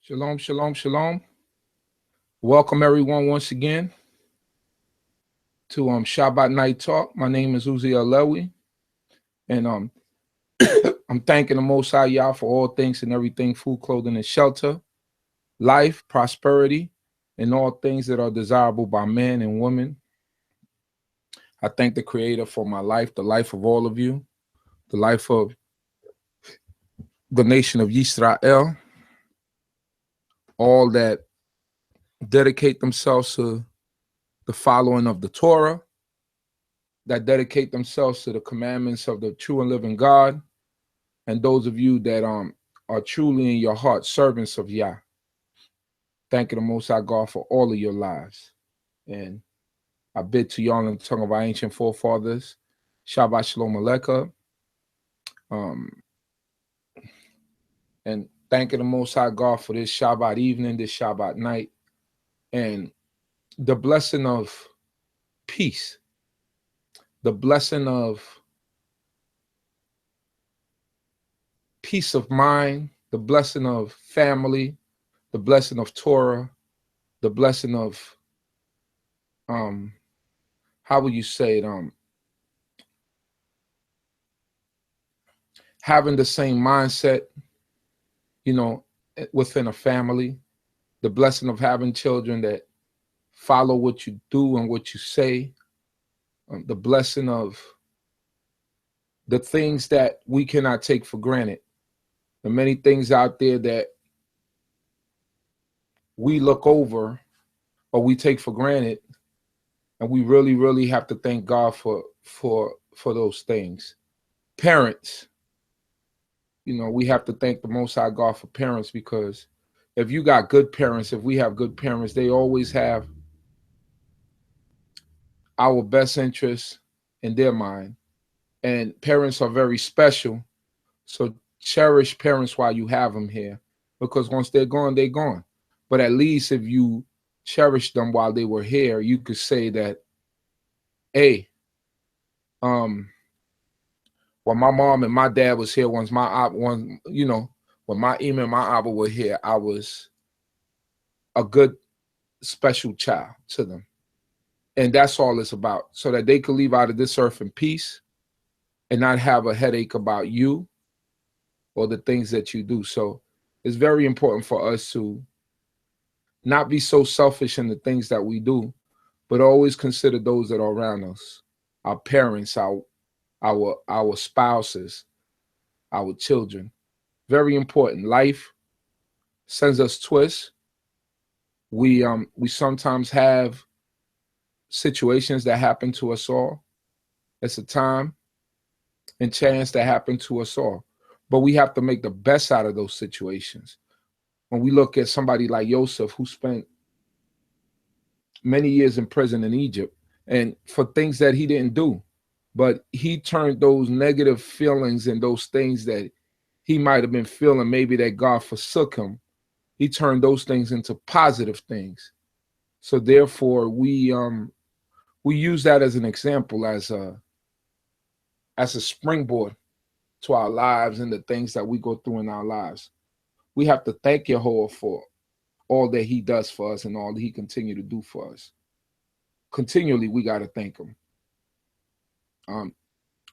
Shalom, shalom, shalom. Welcome everyone once again to Shabbat Night Talk. My name is Uzi Alewi, and I'm thanking the Most High Yah for all things and everything: food, clothing, and shelter, life, prosperity, and all things that are desirable by men and women. I thank the Creator for my life, the life of all of you, the life of the nation of Yisrael, all that dedicate themselves to the following of the Torah, that dedicate themselves to the commandments of the true and living God, and those of you that are truly in your heart servants of Yah. Thanking the Most High God for all of your lives. And I bid to y'all in the tongue of our ancient forefathers, Shabbat Shalom Aleichem. And thanking the Most High God for this Shabbat evening, this Shabbat night, and the blessing of peace, the blessing of peace of mind, the blessing of family, the blessing of Torah, the blessing of how would you say it? Having the same mindset, within a family, the blessing of having children that follow what you do and what you say, the blessing of the things that we cannot take for granted. The many things out there that we look over or we take for granted, and we really, really have to thank God for those things. Parents, we have to thank the Most High God for parents, because if you got good parents, if we have good parents, they always have our best interests in their mind. And parents are very special. So cherish parents while you have them here, because once they're gone, they're gone. But at least if you cherish them while they were here, you could say that, hey, when my mom and my dad was here, when my Ima and my Abba were here, I was a good, special child to them. And that's all it's about, so that they could leave out of this earth in peace and not have a headache about you or the things that you do. So it's very important for us to not be so selfish in the things that we do, but always consider those that are around us, our parents, our spouses, our children. Very important. Life sends us twists. We sometimes have situations that happen to us all. It's a time and chance that happen to us all. But we have to make the best out of those situations. When we look at somebody like Joseph, who spent many years in prison in Egypt, and for things that he didn't do, but he turned those negative feelings and those things that he might have been feeling, maybe that God forsook him, he turned those things into positive things. So therefore, we use that as an example, as a springboard to our lives and the things that we go through in our lives. We have to thank Yehovah for all that he does for us and all that he continue to do for us. Continually, we got to thank him.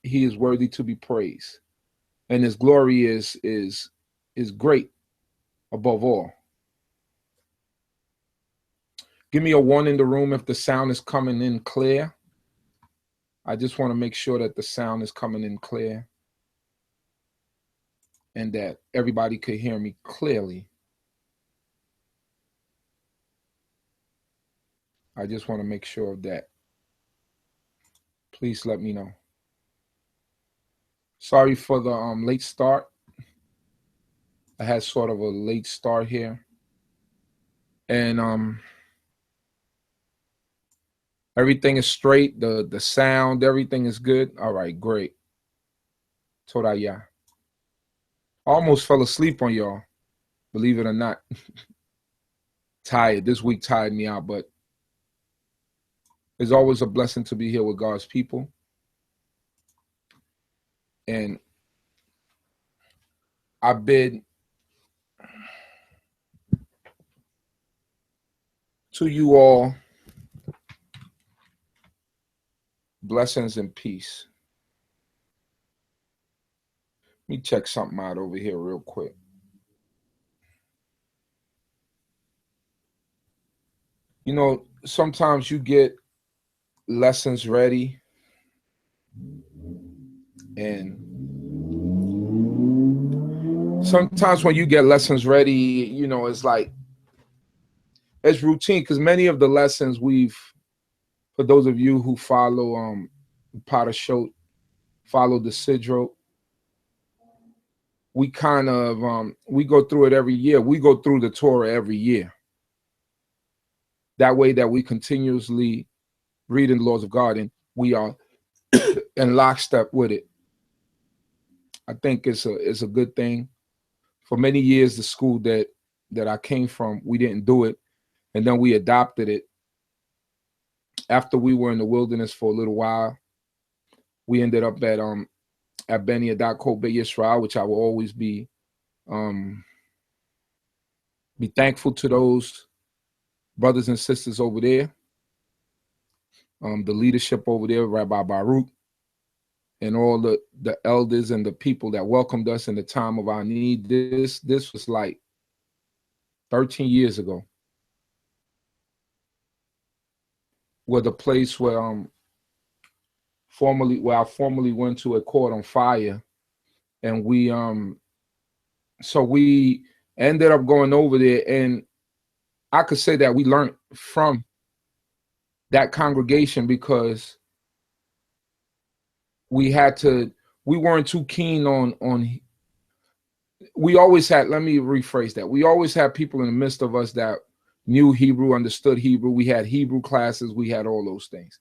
He is worthy to be praised, and his glory is great above all. Give me a one in the room if the sound is coming in clear. I just want to make sure that the sound is coming in clear and that everybody could hear me clearly. I just want to make sure of that. Please let me know. Sorry for the late start. I had sort of a late start here. And everything is straight. The sound, everything is good. All right, great. Todayah. I almost fell asleep on y'all, believe it or not. Tired. This week tired me out, but it's always a blessing to be here with God's people. And I bid To you all, blessings and peace. Let me check something out over here real quick. You know, sometimes you get lessons ready, and sometimes when you get lessons ready, you know, it's like, it's routine, because many of the lessons for those of you who follow Potter Show, follow the Sidro, we kind of we go through it every year. We go through the Torah every year. That way that we continuously reading the laws of God, and we are in lockstep with it. I think it's a good thing. For many years, the school that I came from, we didn't do it, and then we adopted it. After we were in the wilderness for a little while, we ended up at Beni Adat Kobe Yisrael, which I will always be thankful to those brothers and sisters over there, the leadership over there, Rabbi Baruch, and all the elders and the people that welcomed us in the time of our need. This was like 13 years ago, where the place where I formerly went to, a caught on fire, and we ended up going over there, and I could say that we learned from that congregation, because we weren't too keen on we always had, let me rephrase that, we always had people in the midst of us that knew Hebrew, understood Hebrew. We had Hebrew classes, we had all those things.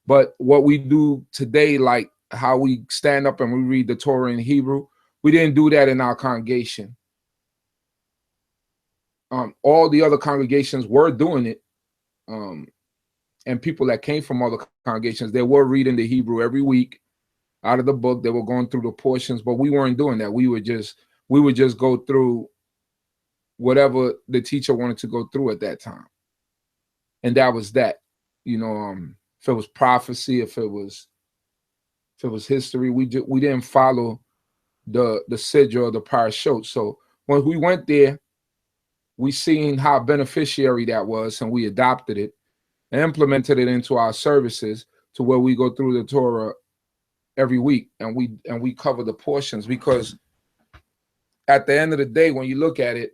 But what we do today, like how we stand up and we read the Torah in Hebrew, we didn't do that in our congregation. All the other congregations were doing it, and people that came from other congregations, they were reading the Hebrew every week out of the book. They were going through the portions, but we weren't doing that. We would just go through whatever the teacher wanted to go through at that time, and that was that. You know, if it was prophecy, if it was history, we didn't follow the Sidra or the Parashot. So when we went there, we seen how beneficiary that was, and we adopted it and implemented it into our services, to where we go through the Torah every week, and we cover the portions, because at the end of the day, when you look at it,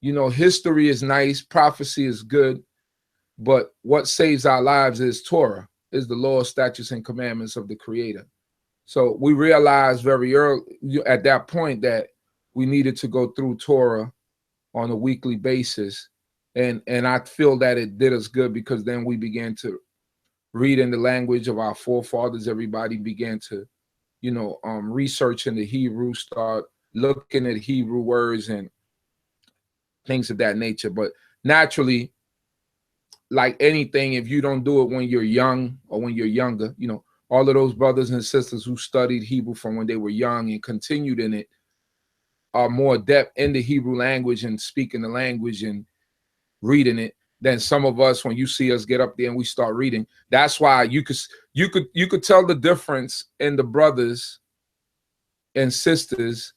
you know, history is nice, prophecy is good, but what saves our lives is Torah, is the law, statutes, and commandments of the Creator. So we realized very early at that point that we needed to go through Torah on a weekly basis, and I feel that it did us good, because then we began to read in the language of our forefathers. Everybody began to, you know, research in the Hebrew, start looking at Hebrew words and things of that nature. But naturally, like anything, if you don't do it when you're young or when you're younger, you know, all of those brothers and sisters who studied Hebrew from when they were young and continued in it are more adept in the Hebrew language and speaking the language and reading it than some of us. When you see us get up there and we start reading, that's why you could tell the difference in the brothers and sisters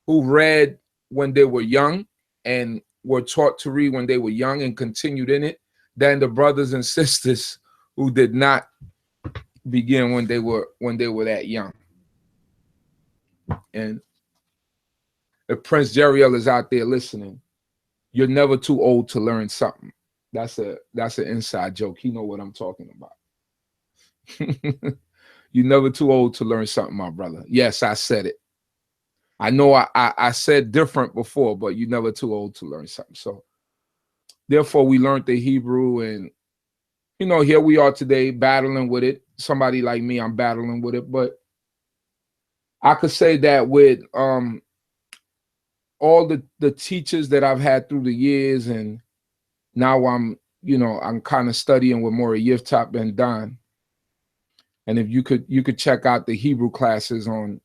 who read when they were young and were taught to read when they were young and continued in it, than the brothers and sisters who did not begin when they were that young. And if Prince Jeriel is out there listening, you're never too old to learn something. That's an inside joke. You know what I'm talking about. You're never too old to learn something, my brother. Yes, I said it. I know I said different before, but you're never too old to learn something. So therefore, we learned the Hebrew, and, you know, here we are today battling with it. Somebody like me, I'm battling with it. But I could say that with all the teachers that I've had through the years, and now I'm kind of studying with more Yiftop and Don. And if you could check out the Hebrew classes on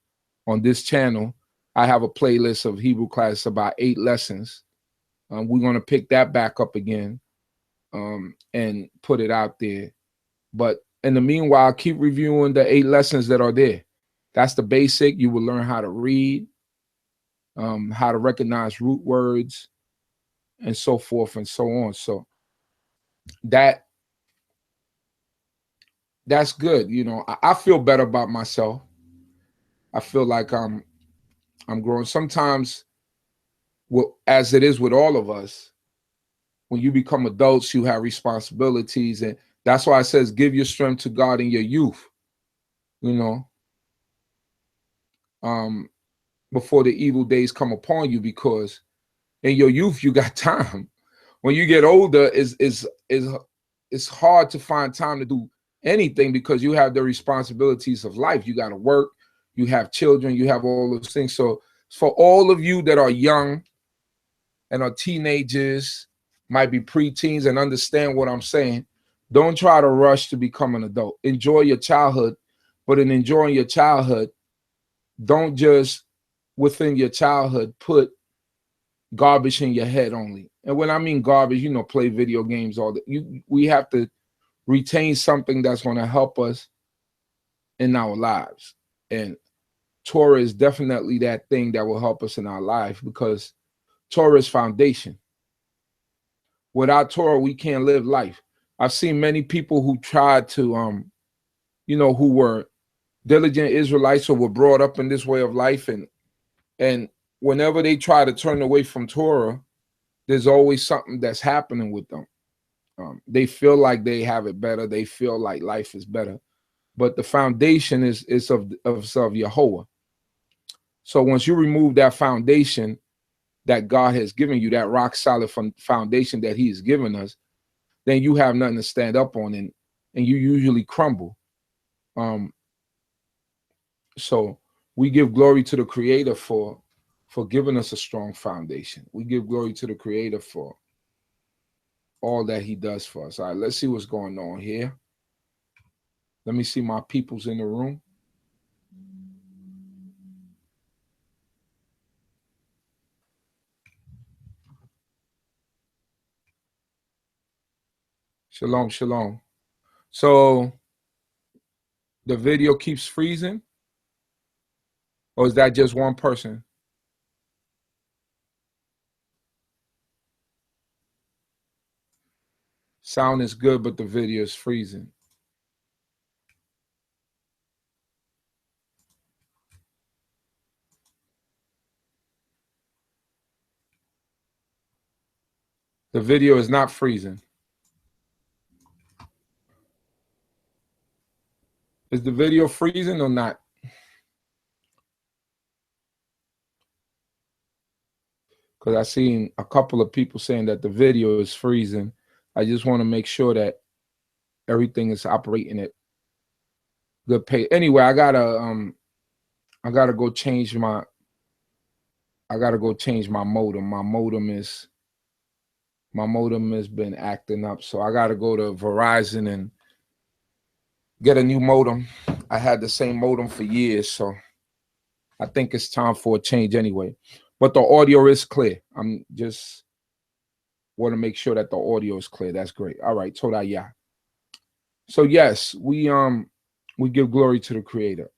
this channel, I have a playlist of Hebrew classes, about 8 lessons. We're going to pick that back up again. and put it out there. But in the meanwhile, keep reviewing the 8 lessons that are there. That's the basic. You will learn how to read, how to recognize root words, and so forth and so on. So that's good. You know, I feel better about myself. I feel like I'm growing. Sometimes, as it is with all of us, when you become adults, you have responsibilities, and that's why it says, "Give your strength to God in your youth." You know, before the evil days come upon you, because in your youth you got time. When you get older, it's hard to find time to do anything because you have the responsibilities of life. You got to work, you have children, you have all those things. So for all of you that are young and are teenagers, might be preteens, and understand what I'm saying, don't try to rush to become an adult. Enjoy your childhood, but in enjoying your childhood, don't just within your childhood put garbage in your head only. And when I mean garbage, you know, play video games, all that. We have to retain something that's going to help us in our lives. And Torah is definitely that thing that will help us in our life, because Torah is foundation. Without Torah, we can't live life. I've seen many people who tried to, who were diligent Israelites or were brought up in this way of life, and whenever they try to turn away from Torah, there's always something that's happening with them. They feel like they have it better. They feel like life is better, but the foundation is of Yahweh. So once you remove that foundation that God has given you, that rock solid foundation that He has given us, then you have nothing to stand up on, and you usually crumble. So we give glory to the Creator for giving us a strong foundation. We give glory to the Creator for all that He does for us. All right, let's see what's going on here. Let me see my peoples in the room. Shalom, shalom. So the video keeps freezing, or is that just one person? Sound is good, but the video is freezing. The video is not freezing. Is the video freezing or not? Because I've seen a couple of people saying that the video is freezing. I just want to make sure that everything is operating at good pace. Anyway, I gotta go change my modem. My modem has been acting up, so I gotta go to Verizon and get a new modem. I had the same modem for years, so I think it's time for a change anyway. But the audio is clear. I'm just want to make sure that the audio is clear. That's great. All right, Toda Yah. So yes, we give glory to the Creator.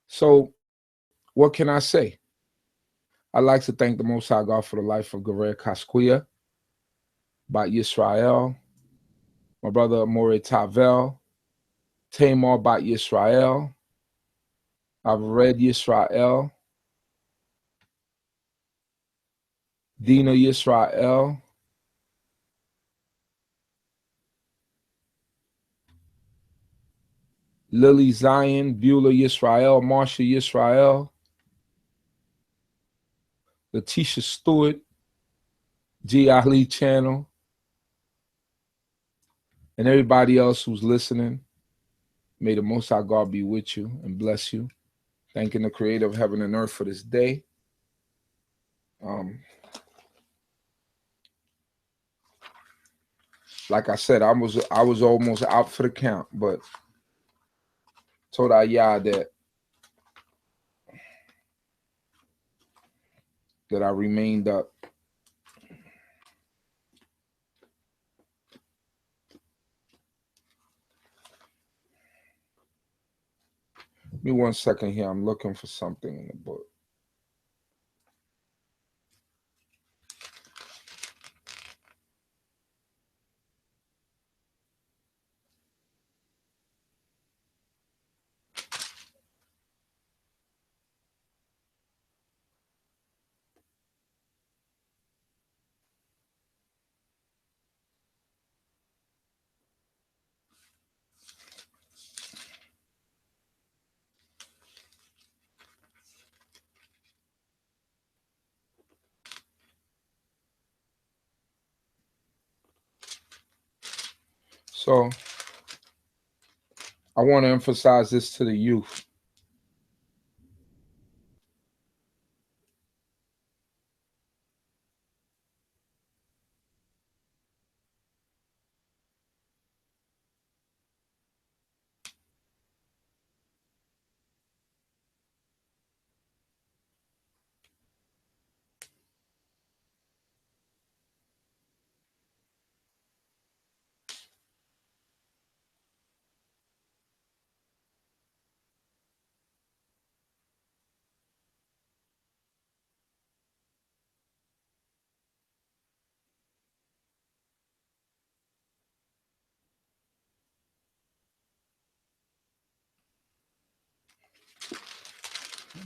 So what can I say? I'd like to thank the Most High God for the life of Gerer Kaskuya, Bat Yisrael, my brother More Tavel, Tamar Bat Yisrael, I've read Yisrael, Dina Yisrael, Lily Zion, Beulah Yisrael, Marsha Yisrael, Letitia Stewart, G. Ali Channel, and everybody else who's listening. May the Most High God be with you and bless you. Thanking the Creator of heaven and earth for this day. Like I said, I was almost out for the count, but told Ayah that I remained up me 1 second here. I'm looking for something in the book. So I want to emphasize this to the youth.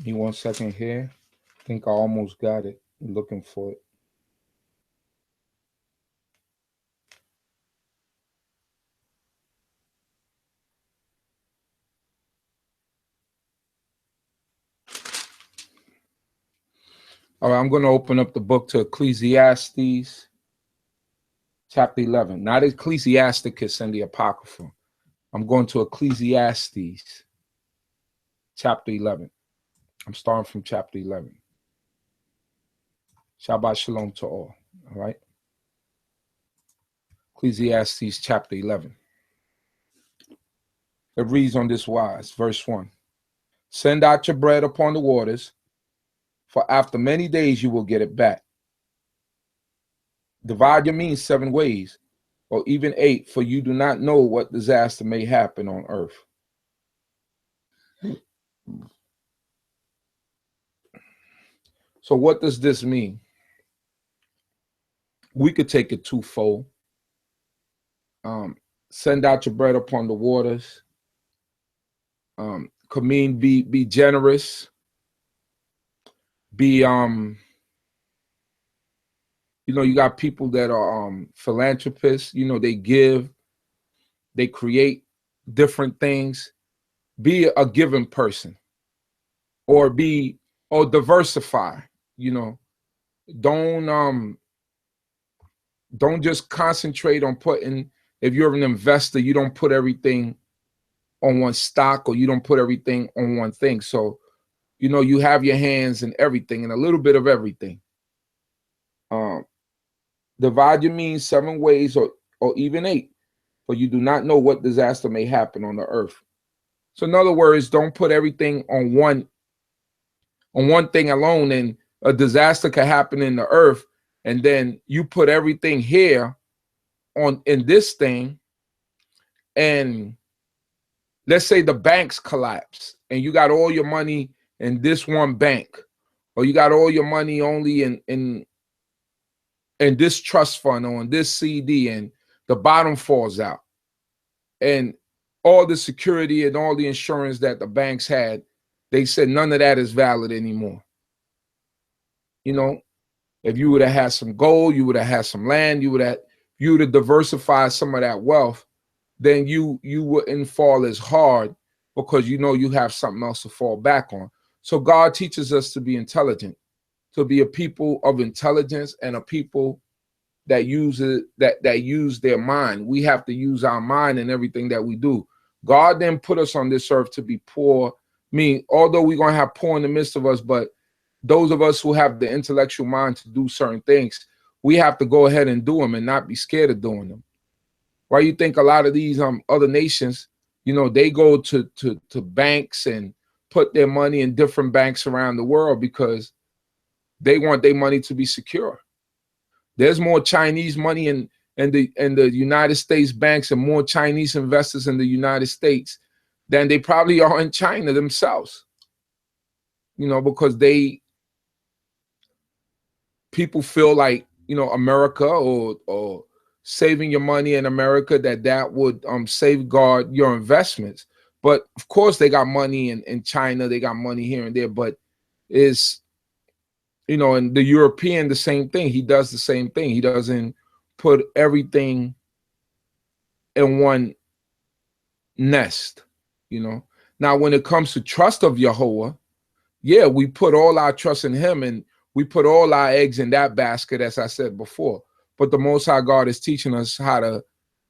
Give me 1 second here. I think I almost got it. I'm looking for it. All right, I'm going to open up the book to Ecclesiastes, chapter 11. Not Ecclesiasticus and the Apocrypha. I'm going to Ecclesiastes, chapter 11. I'm starting from chapter 11. Shabbat shalom to all. All right. Ecclesiastes, chapter 11. It reads on this wise, verse 1. Send out your bread upon the waters, for after many days you will get it back. Divide your means 7 ways, or even 8, for you do not know what disaster may happen on earth. So what does this mean? We could take it twofold. Send out your bread upon the waters. Could mean be generous. Be you got people that are philanthropists. They give, they create different things. Be a giving person, or diversify. Don't just concentrate on putting. If you're an investor, you don't put everything on one stock, or you don't put everything on one thing. So you have your hands in everything and a little bit of everything. Divide your means 7 ways, or even 8, for you do not know what disaster may happen on the earth. So in other words, don't put everything on one thing alone, and a disaster could happen in the earth, and then you put everything here in this thing, and let's say the banks collapse and you got all your money in this one bank, or you got all your money only in this trust fund or in this CD, and the bottom falls out, and all the security and all the insurance that the banks had, they said none of that is valid anymore. If you would have had some gold, you would have had some land, you would have diversified some of that wealth, then you wouldn't fall as hard, because you have something else to fall back on. So God teaches us to be intelligent, to be a people of intelligence, and a people that use their mind. We have to use our mind in everything that we do. God didn't put us on this earth to be poor. Although we're going to have poor in the midst of us, but those of us who have the intellectual mind to do certain things, we have to go ahead and do them and not be scared of doing them. Why you think a lot of these other nations, they go to banks and put their money in different banks around the world, because they want their money to be secure. There's more Chinese money in the United States banks, and more Chinese investors in the United States than they probably are in China themselves. You know, because people feel like, you know, America or saving your money in America, that would safeguard your investments. But of course they got money in China, they got money here and there, but is, you know, and the European, the same thing. He does the same thing. He doesn't put everything in one nest, you know. Now, when it comes to trust of Yahweh, yeah, we put all our trust in him and we put all our eggs in that basket, as I said before. But the Most High God is teaching us how to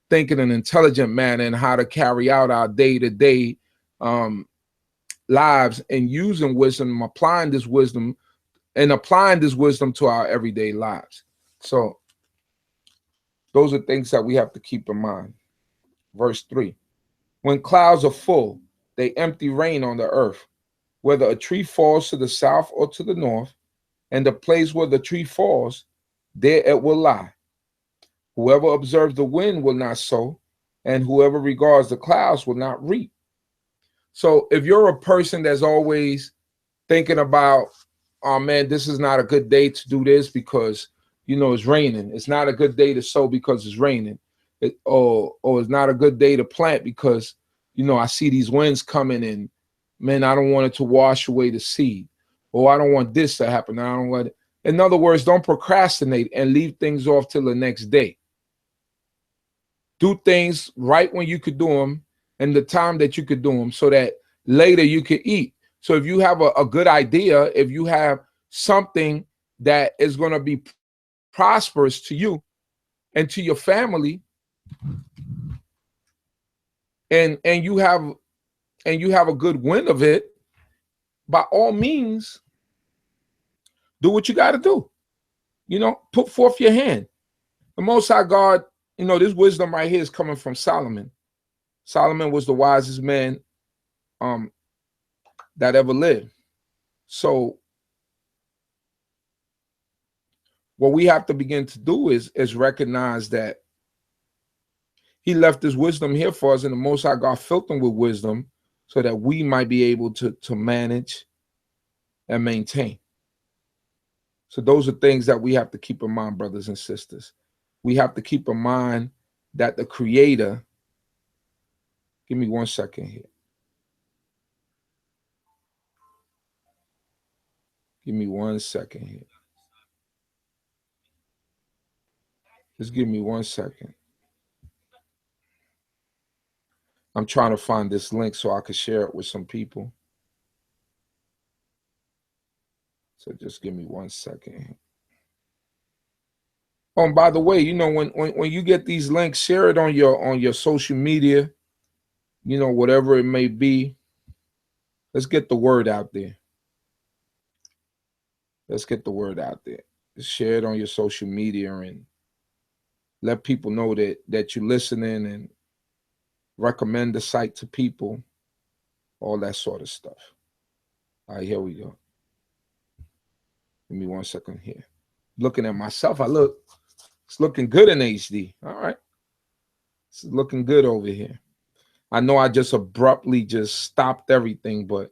think in an intelligent manner and how to carry out our day-to-day lives, and using wisdom, applying this wisdom to our everyday lives. So those are things that we have to keep in mind. Verse 3, when clouds are full, they empty rain on the earth. Whether a tree falls to the south or to the north, and the place where the tree falls, there it will lie. Whoever observes the wind will not sow, and whoever regards the clouds will not reap. So if you're a person that's always thinking about, oh man, this is not a good day to do this because, you know, it's raining. It's not a good day to sow because it's raining. Or it's not a good day to plant because, you know, I see these winds coming and, man, I don't want it to wash away the seed. Or I don't want this to happen. I don't want it. In other words, don't procrastinate and leave things off till the next day. Do things right when you could do them and the time that you could do them, so that later you could eat. So if you have a good idea, if you have something that is going to be prosperous to you and to your family, and you have a good win of it, by all means, do what you got to do. You know, put forth your hand. The Most High God, you know, this wisdom right here is coming from Solomon. Solomon was the wisest man that ever lived. So what we have to begin to do is recognize that he left his wisdom here for us, and the Most High God filled him with wisdom so that we might be able to manage and maintain. So those are things that we have to keep in mind, brothers and sisters. We have to keep in mind that the Creator, give me 1 second here. Give me 1 second here. Just give me 1 second. I'm trying to find this link so I can share it with some people. So just give me 1 second. Oh, and by the way, you know, when you get these links, share it on your social media, you know, whatever it may be. Let's get the word out there. Let's get the word out there. Just share it on your social media and let people know that you're listening, and recommend the site to people, all that sort of stuff. All right, here we go. Give me 1 second here. Looking at myself, it's looking good in HD. All right. It's looking good over here. I know I just abruptly just stopped everything, but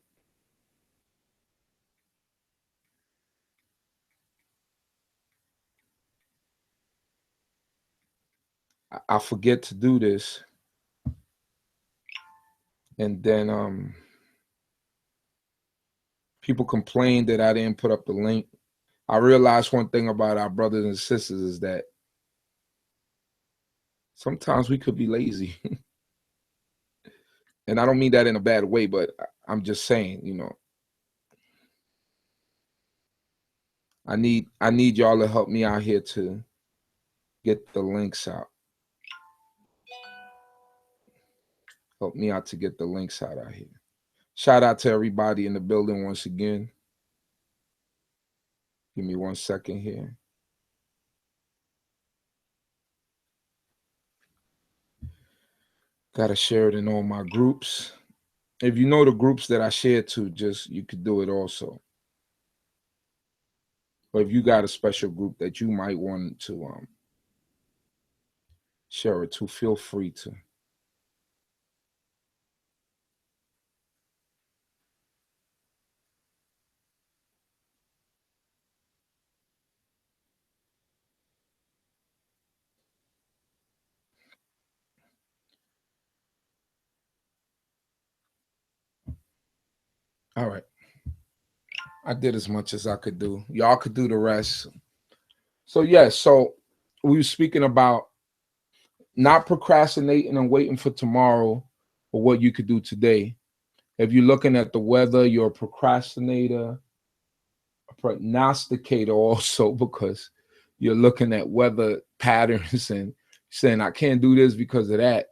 I forget to do this. And then people complain that I didn't put up the link. I realized one thing about our brothers and sisters is that sometimes we could be lazy. And I don't mean that in a bad way, but I'm just saying, you know, I need y'all to help me out here to get the links out. Help me out to get the links out here. Shout out to everybody in the building once again. Give me 1 second here. Gotta share it in all my groups. If you know the groups that I share to, you could do it also. But if you got a special group that you might want to share it to, feel free to. All right. I did as much as I could do. Y'all could do the rest. So yes, so we were speaking about not procrastinating and waiting for tomorrow or what you could do today. If you're looking at the weather, you're a procrastinator, a prognosticator also, because you're looking at weather patterns and saying, I can't do this because of that.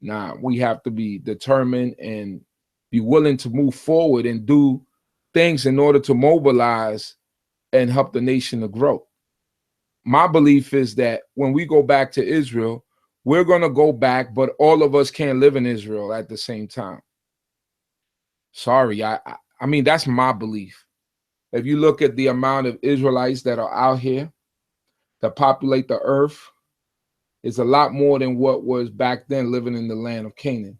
Nah, we have to be determined and be willing to move forward and do things in order to mobilize and help the nation to grow. My belief is that when we go back to Israel, we're going to go back, but all of us can't live in Israel at the same time. Sorry, I mean, that's my belief. If you look at the amount of Israelites that are out here that populate the earth, it's a lot more than what was back then living in the land of Canaan.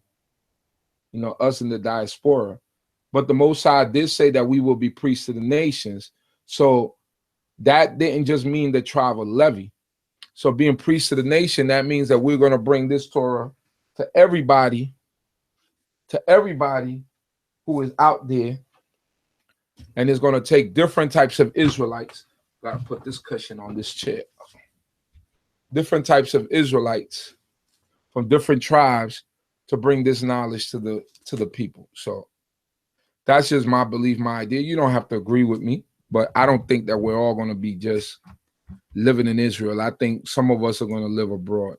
You know, us in the diaspora. But the Most High did say that we will be priests to the nations. So that didn't just mean the tribe of Levi. So being priests to the nation, that means that we're going to bring this Torah to everybody who is out there. And it's going to take different types of Israelites. Got to put this cushion on this chair. Different types of Israelites from different tribes to bring this knowledge to the people. So that's just my belief, my idea. You don't have to agree with me, but I don't think that we're all going to be just living in Israel. I think some of us are going to live abroad.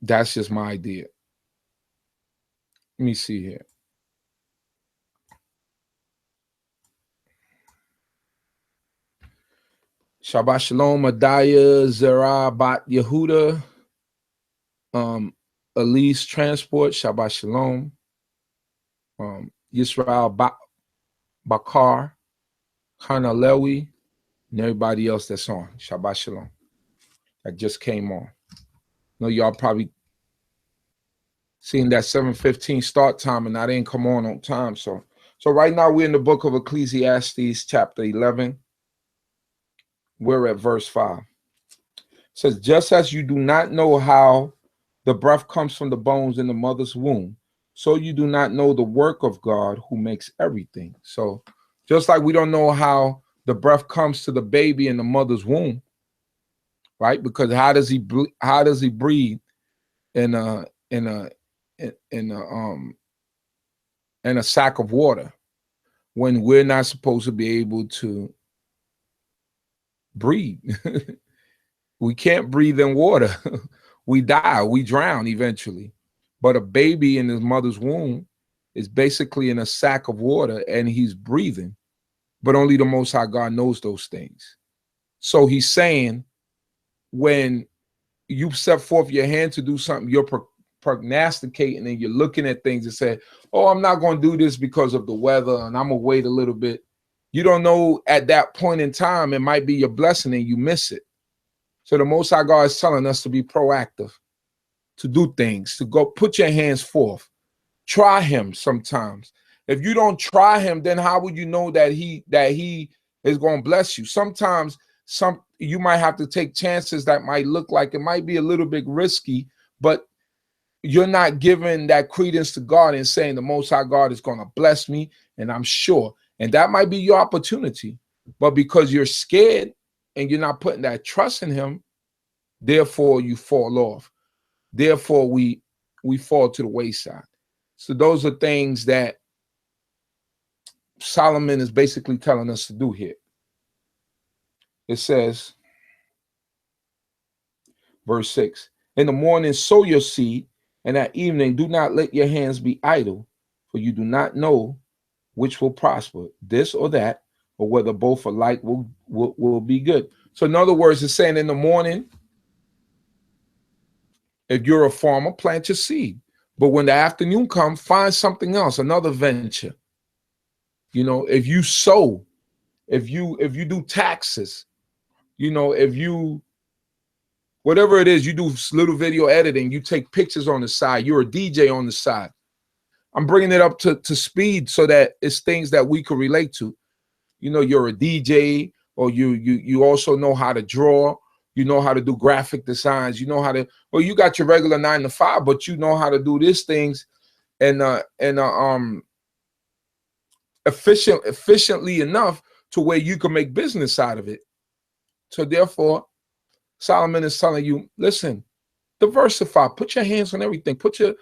That's just my idea. Let me see here. Shabbat Shalom, Adaya, Zerah, Bat Yehuda, Elise Transport, Shabbat Shalom, Yisrael Bakar, Hana Lewi, and everybody else that's on. Shabbat Shalom. That just came on. I know y'all probably seen that 7:15 start time and I didn't come on time. So right now we're in the book of Ecclesiastes, chapter 11. We're at verse 5. It says, just as you do not know how the breath comes from the bones in the mother's womb, so you do not know the work of God who makes everything. So just like we don't know how the breath comes to the baby in the mother's womb, right? Because how does he breathe in a sack of water when we're not supposed to be able to breathe? We can't breathe in water. We die, we drown eventually. But a baby in his mother's womb is basically in a sack of water and he's breathing. But only the Most High God knows those things. So he's saying, when you set forth your hand to do something, you're prognosticating and you're looking at things and say, oh, I'm not going to do this because of the weather and I'm going to wait a little bit. You don't know at that point in time, it might be your blessing and you miss it. So the Most High God is telling us to be proactive, to do things, to go put your hands forth. Try him sometimes. If you don't try him, then how would you know that he is going to bless you? Sometimes you might have to take chances that might look like it might be a little bit risky, but you're not giving that credence to God and saying the Most High God is going to bless me, and I'm sure. And that might be your opportunity. But because you're scared and you're not putting that trust in him, therefore you fall off. Therefore we fall to the wayside. So those are things that Solomon is basically telling us to do here. It says, verse 6, in the morning sow your seed, and at evening do not let your hands be idle, for you do not know which will prosper, this or that, or whether both alike will be good. So in other words, it's saying in the morning, if you're a farmer, plant your seed. But when the afternoon comes, find something else, another venture. You know, if you sow, if you do taxes, you know, if you, whatever it is, you do little video editing, you take pictures on the side, you're a DJ on the side. I'm bringing it up to speed so that it's things that we could relate to. You know, you're a DJ, or you also know how to draw, you know how to do graphic designs, you know how to, well, you got your regular 9 to 5, but you know how to do these things and efficiently enough to where you can make business out of it. So therefore, Solomon is telling you, listen, diversify, put your hands on everything, put your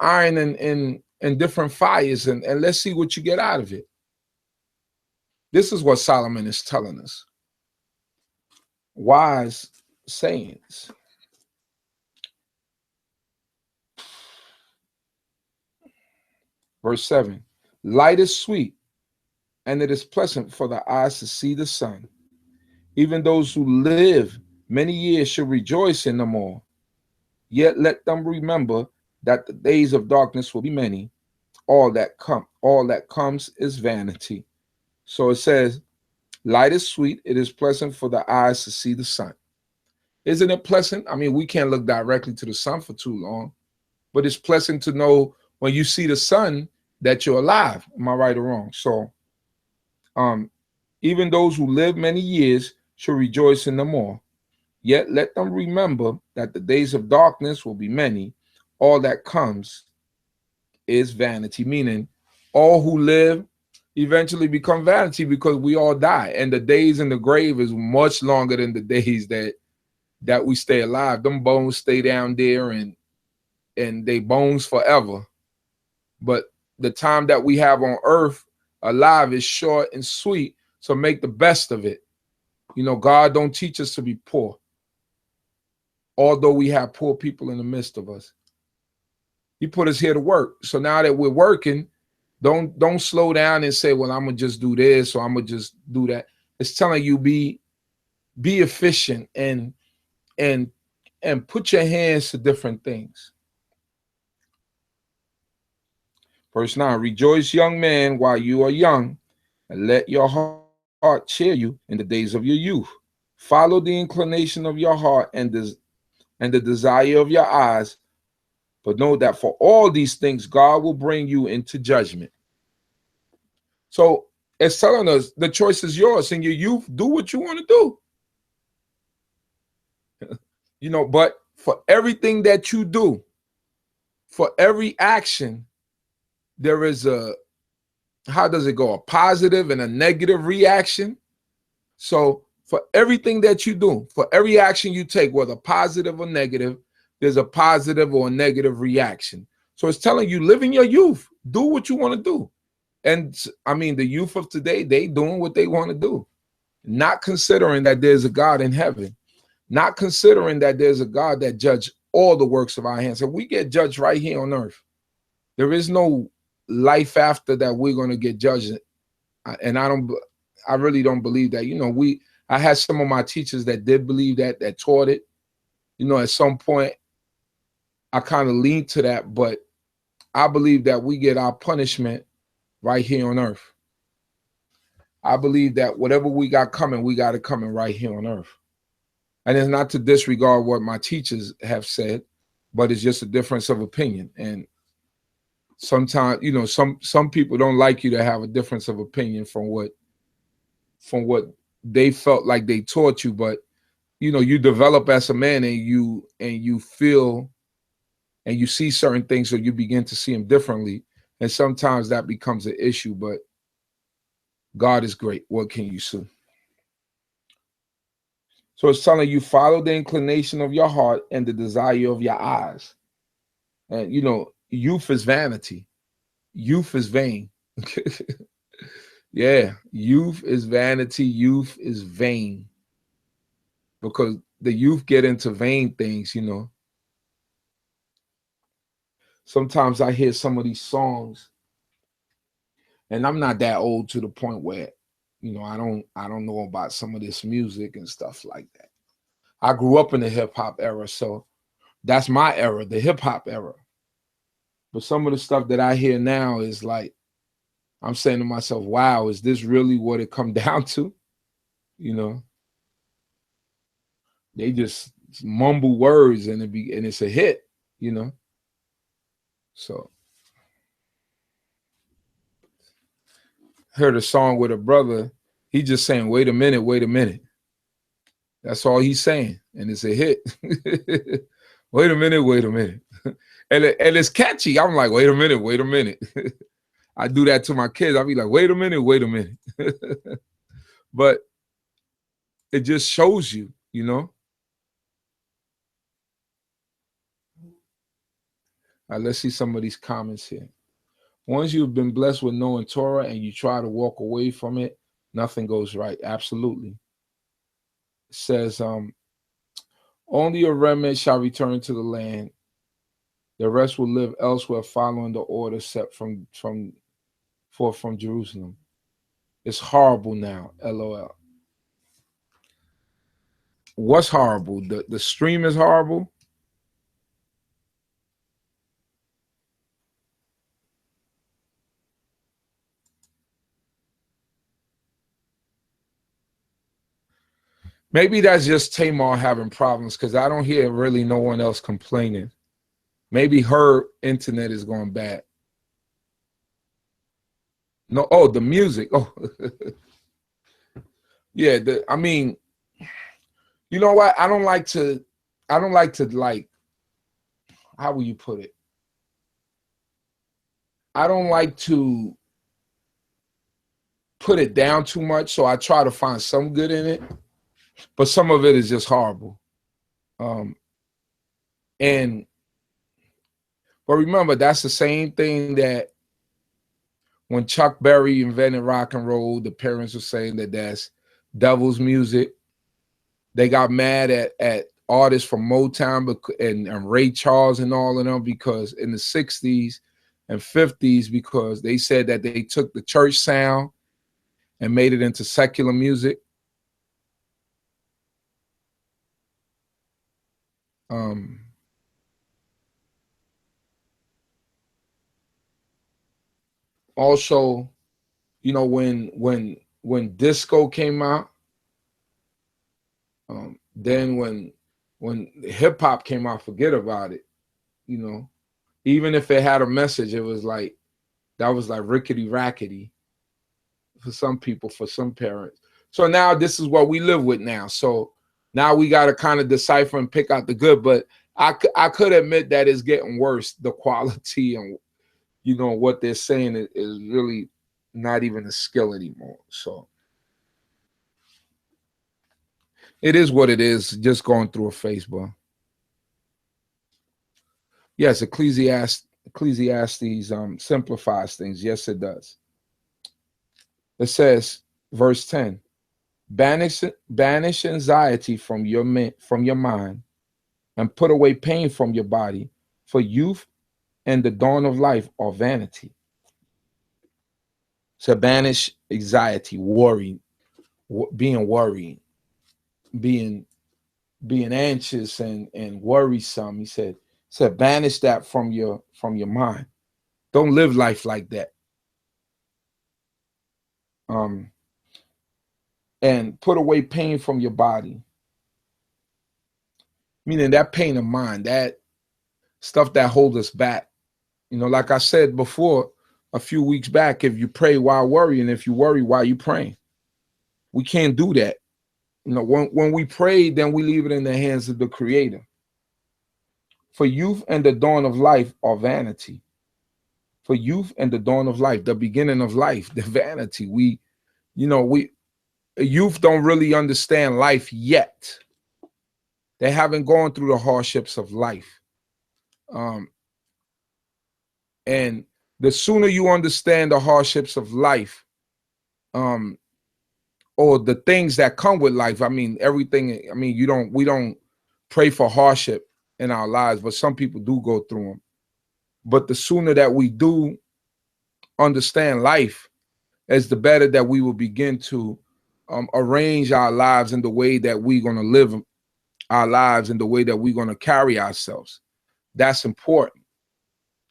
iron in different fires, and let's see what you get out of it. This is what Solomon is telling us. Wise sayings. Verse 7. Light is sweet, and it is pleasant for the eyes to see the sun. Even those who live many years should rejoice in them all. Yet let them remember that the days of darkness will be many. All that comes is vanity. So it says, light is sweet, it is pleasant for the eyes to see the sun. Isn't it pleasant? I mean, we can't look directly to the sun for too long, but it's pleasant to know when you see the sun that you're alive. Am I right or wrong? So even those who live many years should rejoice in them all. Yet let them remember that the days of darkness will be many. All that comes is vanity, meaning all who live eventually become vanity, because we all die, and the days in the grave is much longer than the days that we stay alive. Them bones stay down there, and they bones forever. But the time that we have on earth alive is short and sweet, so make the best of it. You know, God don't teach us to be poor, although we have poor people in the midst of us. He put us here to work. So now that we're working, don't slow down and say, well, I'm gonna just do this or I'm gonna just do that. It's telling you be efficient and put your hands to different things. Verse 9, rejoice, young man, while you are young, and let your heart cheer you in the days of your youth. Follow the inclination of your heart and the desire of your eyes, but know that for all these things, God will bring you into judgment. So it's telling us the choice is yours. In your youth, do what you want to do. You know, but for everything that you do, for every action, there is how does it go? A positive and a negative reaction. So for everything that you do, for every action you take, whether positive or negative, there's a positive or a negative reaction. So it's telling you, live in your youth, do what you want to do. And I mean, the youth of today, they doing what they want to do, not considering that there's a God in heaven, not considering that there's a God that judges all the works of our hands. And we get judged right here on earth. There is no life after that we're going to get judged. And I really don't believe that. You know, I had some of my teachers that did believe that taught it. You know, at some point, I kind of leaned to that, but I believe that we get our punishment right here on earth. I believe that whatever we got coming, we got it coming right here on earth. And it's not to disregard what my teachers have said, but it's just a difference of opinion. And sometimes, you know, some people don't like you to have a difference of opinion from what they felt like they taught you. But you know, you develop as a man, and you feel and you see certain things, so you begin to see them differently. And sometimes that becomes an issue, but God is great. What can you say? So it's telling you, follow the inclination of your heart and the desire of your eyes. And you know, youth is vanity. Youth is vain. Yeah, youth is vanity. Youth is vain. Because the youth get into vain things, you know. Sometimes I hear some of these songs, and I'm not that old to the point where, you know, I don't know about some of this music and stuff like that. I grew up in the hip hop era, so that's my era, the hip hop era. But some of the stuff that I hear now is like, I'm saying to myself, wow, is this really what it come down to? You know, they just mumble words and it's a hit, you know. So heard a song with a brother, he just saying, wait a minute, wait a minute. That's all he's saying, and it's a hit. Wait a minute, wait a minute. and it's catchy. I'm like, wait a minute, wait a minute. I do that to my kids. I'll be like, wait a minute, wait a minute. But it just shows you, you know. All right, let's see some of these comments here. Once you've been blessed with knowing Torah and you try to walk away from it, nothing goes right. Absolutely. It says, only a remnant shall return to the land. The rest will live elsewhere, following the order set from Jerusalem. It's horrible now. LOL. What's horrible? The stream is horrible. Maybe that's just Tamar having problems, because I don't hear really no one else complaining. Maybe her internet is going bad. No, oh, the music. Oh, yeah. I mean, you know what? I don't like to like, how will you put it? I don't like to put it down too much, so I try to find some good in it, but some of it is just horrible. But remember, that's the same thing that when Chuck Berry invented rock and roll, the parents were saying that that's devil's music. They got mad at artists from Motown and Ray Charles and all of them, because in the 60s and 50s, because they said that they took the church sound and made it into secular music. Also, you know, when disco came out, then when hip hop came out, forget about it. You know, even if it had a message, it was like, that was like rickety rackety for some people, for some parents. So now this is what we live with now. So now we got to kind of decipher and pick out the good. But I could admit that it's getting worse. The quality and, you know, what they're saying is really not even a skill anymore. So it is what it is, just going through a phase, bro. Yes, Ecclesiastes simplifies things. Yes, it does. It says, verse 10, banish anxiety from your mind and put away pain from your body, for youth and the dawn of life are vanity. So banish anxiety, worry, being worried, being anxious and worrisome. He said banish that from your mind. Don't live life like that. And put away pain from your body. Meaning that pain of mind, that stuff that holds us back. You know, like I said before, a few weeks back, if you pray while worrying, if you worry while you praying, we can't do that. You know, when we pray, then we leave it in the hands of the Creator. For youth and the dawn of life are vanity. For youth and the dawn of life, the beginning of life, the vanity. Youth don't really understand life yet. They haven't gone through the hardships of life. And the sooner you understand the hardships of life, or the things that come with life, I mean, everything, I mean, we don't pray for hardship in our lives, but some people do go through them. But the sooner that we do understand life, is the better that we will begin to arrange our lives in the way that we're going to live our lives, in the way that we're going to carry ourselves. That's important.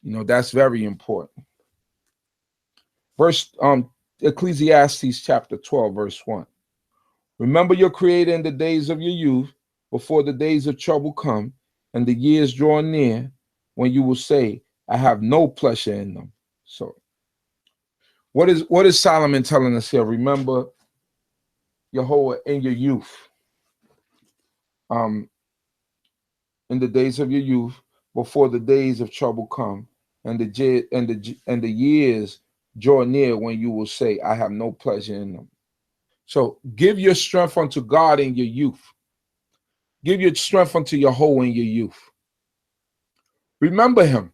You know, that's very important. Ecclesiastes chapter 12, verse 1. Remember your Creator in the days of your youth, before the days of trouble come and the years draw near, when you will say, I have no pleasure in them. So what is Solomon telling us here? Remember Yahweh in your youth. In the days of your youth, before the days of trouble come, and the years draw near when you will say, I have no pleasure in them. So give your strength unto God in your youth. Give your strength unto your hoe in your youth. Remember him.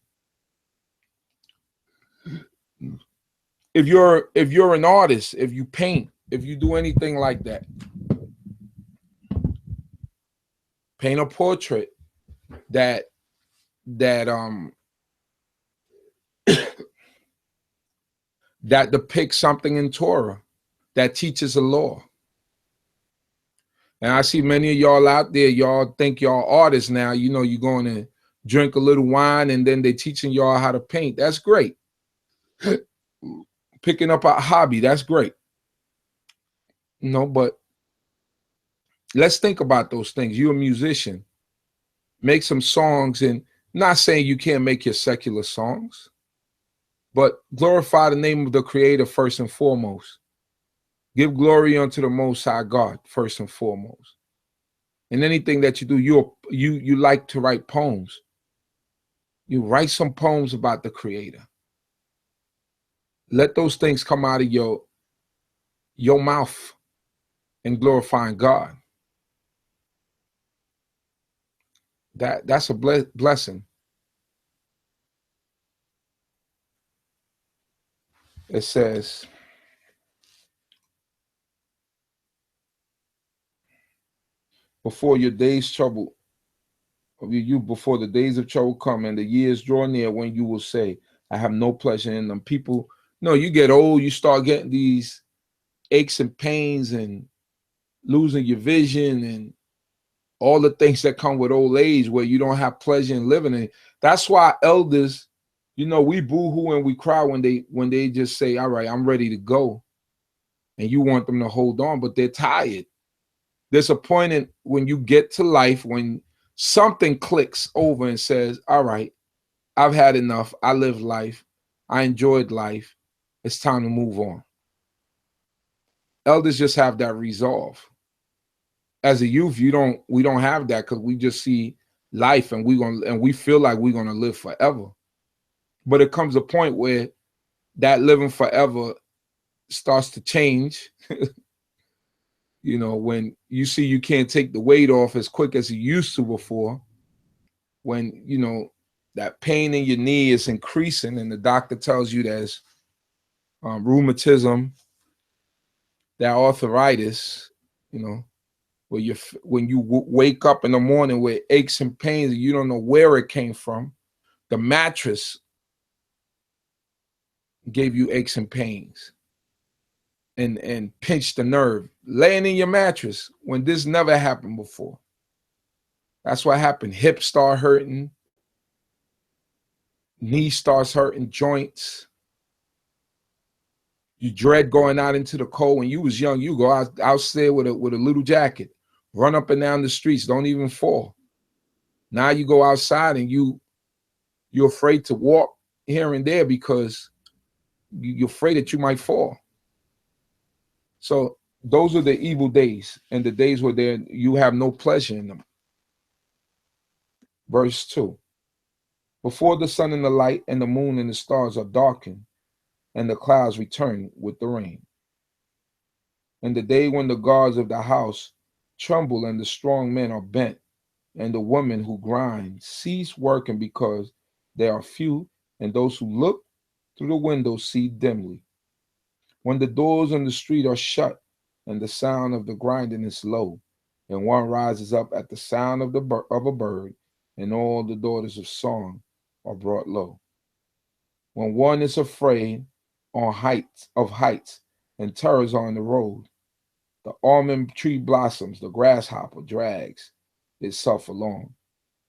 If you're an artist, if you paint, if you do anything like that, paint a portrait that that depicts something in Torah, that teaches a law. And I see many of y'all out there, y'all think y'all artists now, you know, you're going to drink a little wine and then they teaching y'all how to paint. That's great. Picking up a hobby, that's great. No, but let's think about those things. You're a musician. Make some songs, and not saying you can't make your secular songs, but glorify the name of the Creator first and foremost. Give glory unto the Most High God first and foremost. And anything that you do, you like to write poems. You write some poems about the Creator. Let those things come out of your mouth and glorifying God. That's a blessing. It says, before your days trouble of your youth, before the days of trouble come and the years draw near when you will say, I have no pleasure in them. People, no, you get old, you start getting these aches and pains and losing your vision and all the things that come with old age where you don't have pleasure in living. And that's why elders, you know, we boo-hoo and we cry when they just say, all right, I'm ready to go. And you want them to hold on, but they're tired. There's a point when you get to life when something clicks over and says, all right, I've had enough. I lived life. I enjoyed life. It's time to move on. Elders just have that resolve. As a youth, we don't have that because we just see life and we feel like we're gonna live forever. But it comes a point where that living forever starts to change. You know, when you see you can't take the weight off as quick as you used to before, when, you know, that pain in your knee is increasing and the doctor tells you there's rheumatism, that arthritis, you know, when you wake up in the morning with aches and pains and you don't know where it came from, the mattress gave you aches and pains and pinched the nerve, laying in your mattress when this never happened before. That's what happened. Hips start hurting, knee starts hurting, joints. You dread going out into the cold. When you was young, you go out there with a little jacket, run up and down the streets, don't even fall. Now you go outside and you're afraid to walk here and there because you're afraid that you might fall. So those are the evil days, and the days where you have no pleasure in them. Verse 2. Before the sun and the light and the moon and the stars are darkened, and the clouds return with the rain. And the day when the guards of the house tremble and the strong men are bent, and the women who grind cease working because they are few, and those who look through the windows see dimly. When the doors in the street are shut, and the sound of the grinding is low, and one rises up at the sound of a bird, and all the daughters of song are brought low. When one is afraid on heights, and terrors are on the road, the almond tree blossoms, the grasshopper drags itself along,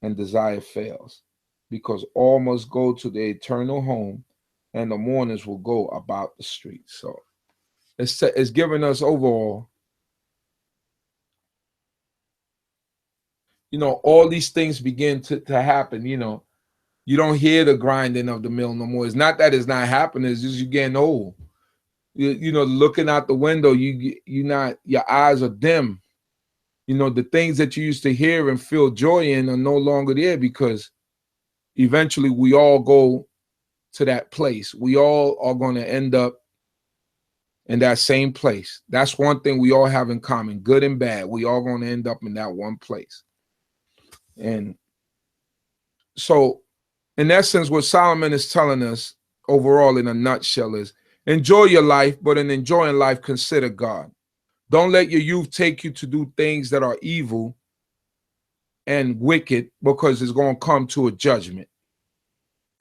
and desire fails, because all must go to their eternal home, and the mourners will go about the streets. So it's giving us overall, you know, all these things begin to happen. You know, you don't hear the grinding of the mill no more. It's not that it's not happening, it's just you're getting old. You know, looking out the window, your eyes are dim. You know, the things that you used to hear and feel joy in are no longer there because eventually we all go to that place. We all are going to end up in that same place. That's one thing we all have in common, good and bad. We all going to end up in that one place. And so, in essence, what Solomon is telling us overall in a nutshell is enjoy your life, but in enjoying life, consider God. Don't let your youth take you to do things that are evil and wicked, because it's going to come to a judgment.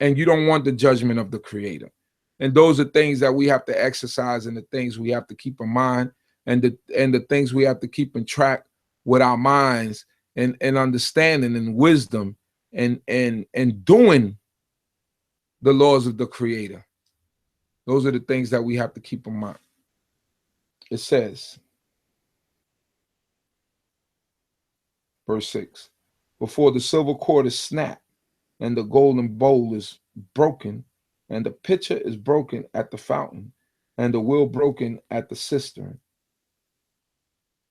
And you don't want the judgment of the Creator. And those are things that we have to exercise, and the things we have to keep in mind, and the things we have to keep in track with our minds, and understanding and wisdom, and doing the laws of the Creator. Those are the things that we have to keep in mind. It says, verse 6, before the silver cord is snapped and the golden bowl is broken, and the pitcher is broken at the fountain, and the wheel broken at the cistern,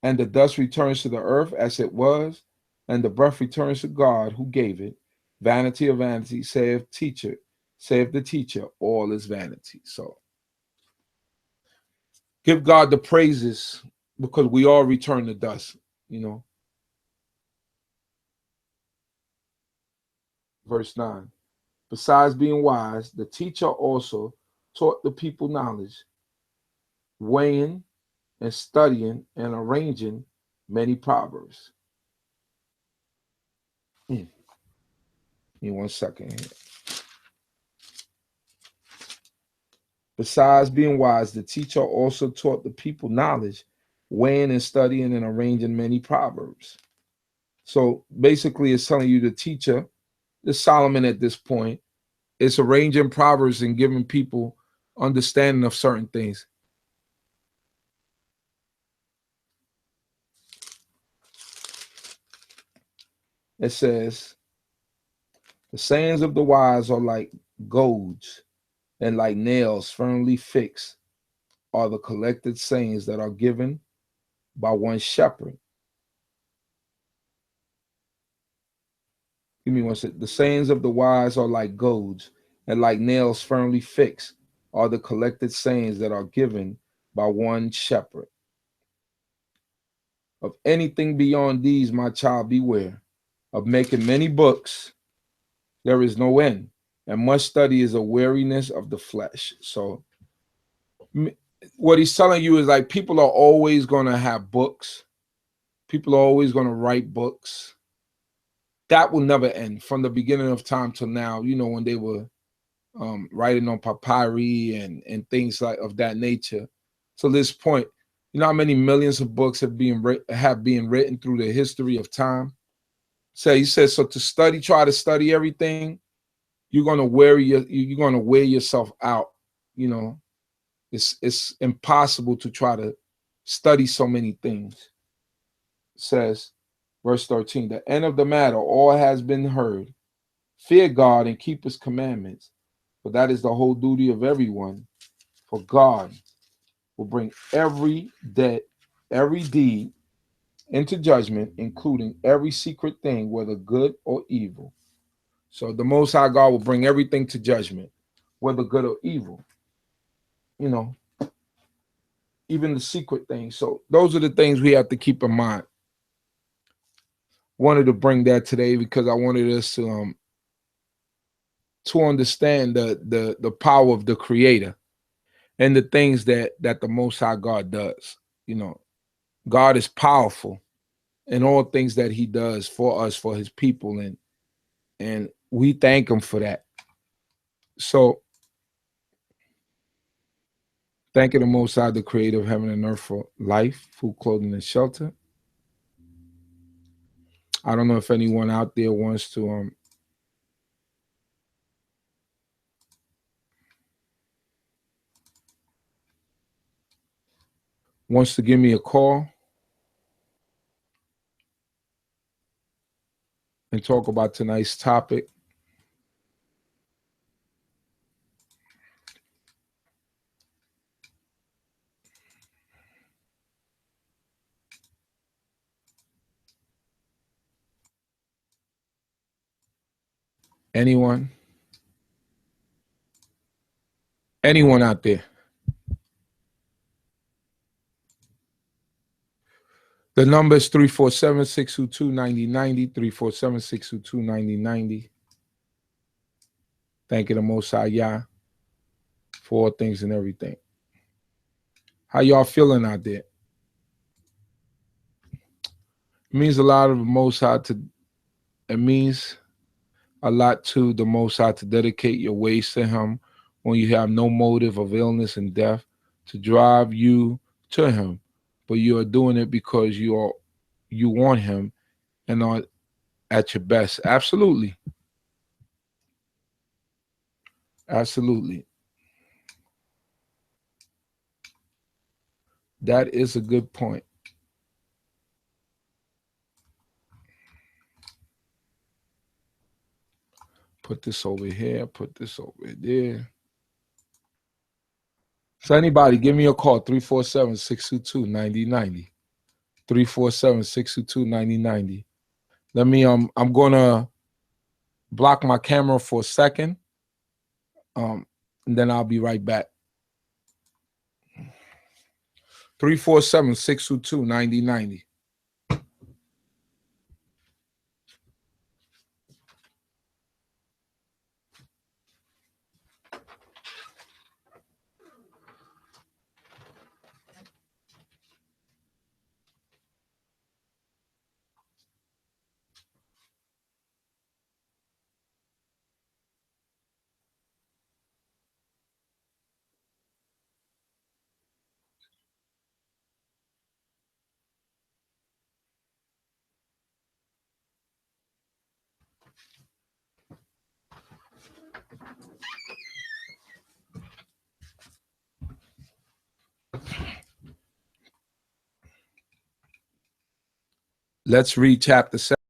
and the dust returns to the earth as it was, and the breath returns to God who gave it. Vanity of vanity, saith the teacher, all is vanity. So give God the praises, because we all return to dust, Verse 9. Besides being wise, the teacher also taught the people knowledge, weighing and studying and arranging many proverbs. Give me 1 second here. Besides being wise, the teacher also taught the people knowledge, weighing and studying and arranging many proverbs. So basically, it's telling you the teacher, the Solomon at this point, is arranging proverbs and giving people understanding of certain things. It says, the sayings of the wise are like goads, and like nails firmly fixed are the collected sayings that are given by one shepherd. Give me 1 second. The sayings of the wise are like goads, and like nails firmly fixed are the collected sayings that are given by one shepherd. Of anything beyond these, my child, beware. Of making many books, there is no end, and much study is a weariness of the flesh. So what he's telling you is, like, people are always going to have books. People are always going to write books. That will never end from the beginning of time till now, when they were writing on papyri and things like of that nature. To this point, you know how many millions of books have been written through the history of time? So he says, so to try to study everything, you're gonna wear yourself out. It's impossible to try to study so many things. It says, verse 13, the end of the matter, all has been heard. Fear God and keep his commandments, for that is the whole duty of everyone. For God will bring every deed into judgment, including every secret thing, whether good or evil. So the Most High God will bring everything to judgment, whether good or evil. Even the secret things. So those are the things we have to keep in mind. Wanted to bring that today because I wanted us to understand the power of the Creator and the things that the Most High God does. God is powerful in all things that he does for us, for his people, and we thank him for that. So thanking the Most High, the Creator of heaven and earth, for life, food, clothing, and shelter. I don't know if anyone out there wants to give me a call and talk about tonight's topic. Anyone? Anyone out there? The number is 347-622-9090, 347-622-9090. Thank you the Most High Yah for all things and everything. How y'all feeling out there? It means a lot of the Most High to, it means a lot to the Most High to dedicate your ways to Him when you have no motive of illness and death to drive you to Him, but you are doing it because you want Him and are at your best. Absolutely. Absolutely. That is a good point. Put this over here, put this over there. So anybody, give me a call, 347-622-9090. 347-622-9090. Let me, I'm gonna block my camera for a second. And then I'll be right back. 347-622-9090. Let's read chapter 7.